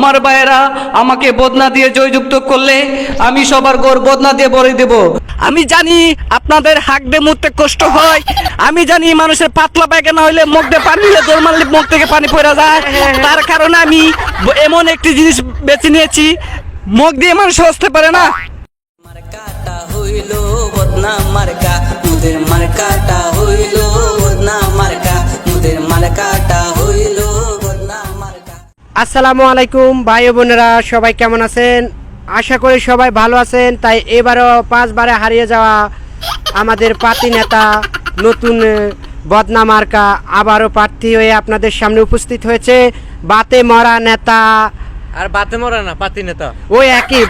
আমার ভাইয়েরা আমাকে বদনা দিয়ে জয়যুক্ত করলে আমি সবার গোর বদনা দিয়ে ভরে দেব। আমি জানি আপনাদের হাঁকতে মুখতে কষ্ট হয়, আমি জানি মানুষের পাতলা পায়খানা হইলে মুখ দিয়ে পানি হলে দৌড় মারলে মুখ থেকে পানি পড়ে যায়, তার কারণে আমি এমন একটি জিনিস বেছে নিয়েছি মুখ দিয়ে মানুষ হসতে পারে না। মার্কাটা হইল বদনা মার্কা, মুদের মার্কাটা হইল বদনা মার্কা, মুদের মার্কাটা হইল বদনা মার্কা। আসসালামু আলাইকুম ভাই ও বোনেরা, সবাই কেমন আছেন? আশা করি সবাই ভালো আছেন। তাই এবারও 5 বারে হারিয়ে যাওয়া আমাদের পার্টি নেতা নতুন বদনা মার্কা আবারও প্রার্থী হয়ে আপনাদের সামনে উপস্থিত হয়েছে। বাতে মরা নেতা, আর বাতে মরা না পাতি নেতা, ওই একই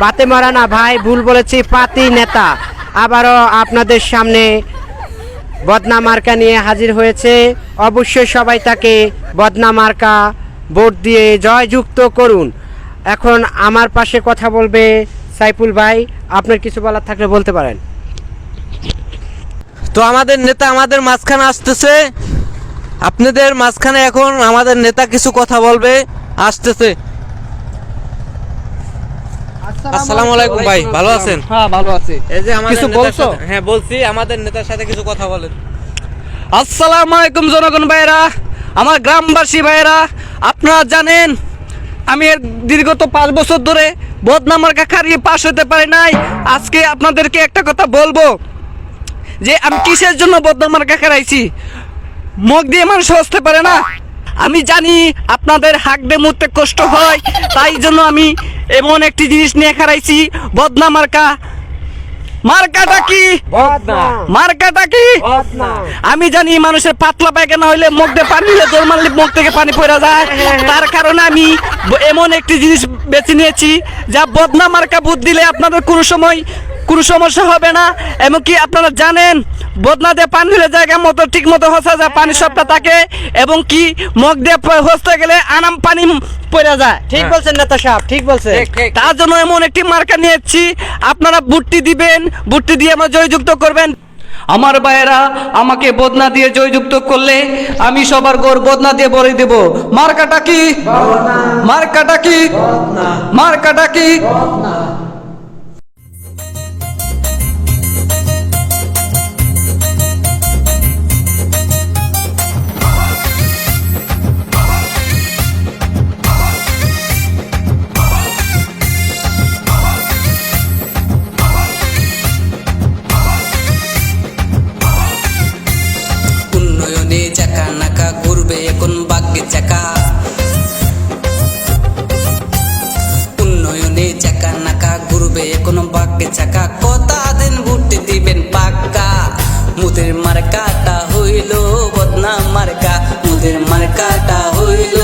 বাতে মরা না ভাই, ভুল বলেছি, পাতি নেতা আবারও আপনাদের সামনে বদনা মার্কা নিয়ে হাজির হয়েছে। অবশ্যই সবাই তাকে বদনা মার্কা ভোট দিয়ে জয়যুক্ত করুন। এখন আমার পাশে কথা বলবে সাইফুল ভাই, আপনার কিছু বলার থাকলে বলতে পারেন। তো আমাদের নেতা আমাদের মাঝখানে আসতেছে, আপনাদের মাঝখানে এখন আমাদের নেতা কিছু কথা বলবে, আসতেছে। আসসালামু আলাইকুম ভাই, ভালো আছেন? হ্যাঁ ভালো আছি। এই যে আমাদের কিছু নেতার বলছো? সাথে- হ্যাঁ বলছি, আমাদের নেতার সাথে কিছু কথা বলেন। আসসালামু আলাইকুম জনগণ ভাইয়েরা, আমার গ্রামবাসী ভাইয়েরা, আপনারা জানেন আমি এর দীর্ঘত 5 বছর ধরে বদনা মার্কা হারিয়ে পাশ হতে পারি নাই। আজকে আপনাদেরকে একটা কথা বলবো যে আমি কিসের জন্য বদনা মার্কা হারাইছি। মুখ দিয়ে মানুষ হসতে পারে না, আমি জানি আপনাদের হাঁকতে মুখতে কষ্ট হয়, তাই জন্য আমি এমন একটি জিনিস নিয়ে হারাইছি বদনা মার্কা। মার্কাটা কি? বদনা মার্কাটা কি? বদনা। আমি জানি মানুষের পাতলা পায়খানা হইলে মুখ দিয়ে পানি হলে দৌড় মারলে মুখ থেকে পানি পড়ে যায়, তার কারণে আমি এমন একটি জিনিস বেছে নিয়েছি যা বদনা মার্কা ভোট দিলে আপনাদের কোনো সমস্যা হবে না। এমনকি আপনারা জানেন বদনা দিয়ে পানি হলে জায়গা মতো ঠিক মতো হসা যায়, পানি সবটা থাকে, এবং কি মুখ দিয়ে হসতে গেলে আনাম পানি পড়ে যায়। ঠিক বলছেন নেতা সাহেব, ঠিক বলছেন। তার জন্য এমন একটি মার্কা নিয়েছি, আপনারা ভোটটি দিবেন, ভোটটি দিয়ে আমার জয়যুক্ত করবেন। আমার ভাইয়েরা আমাকে বদনা দিয়ে জয়যুক্ত করলে আমি সবার গোর বদনা দিয়ে ভরে দেব। মার্কাটা কি? মার্কাটা কি? মার্কাটা কি? উন্নয়নে চাকা নাকা ঘুরবে এখন ভাগ্যে চাকা, উন্নয়নে চাকা নাকা ঘুরবে এখন ভাগ্যে চাকা, কথা দিন ভোট দিবেন পাক্কা, মুদের মার্কাটা হইল বদনা মার্কা, মুদের মার্কাটা হইল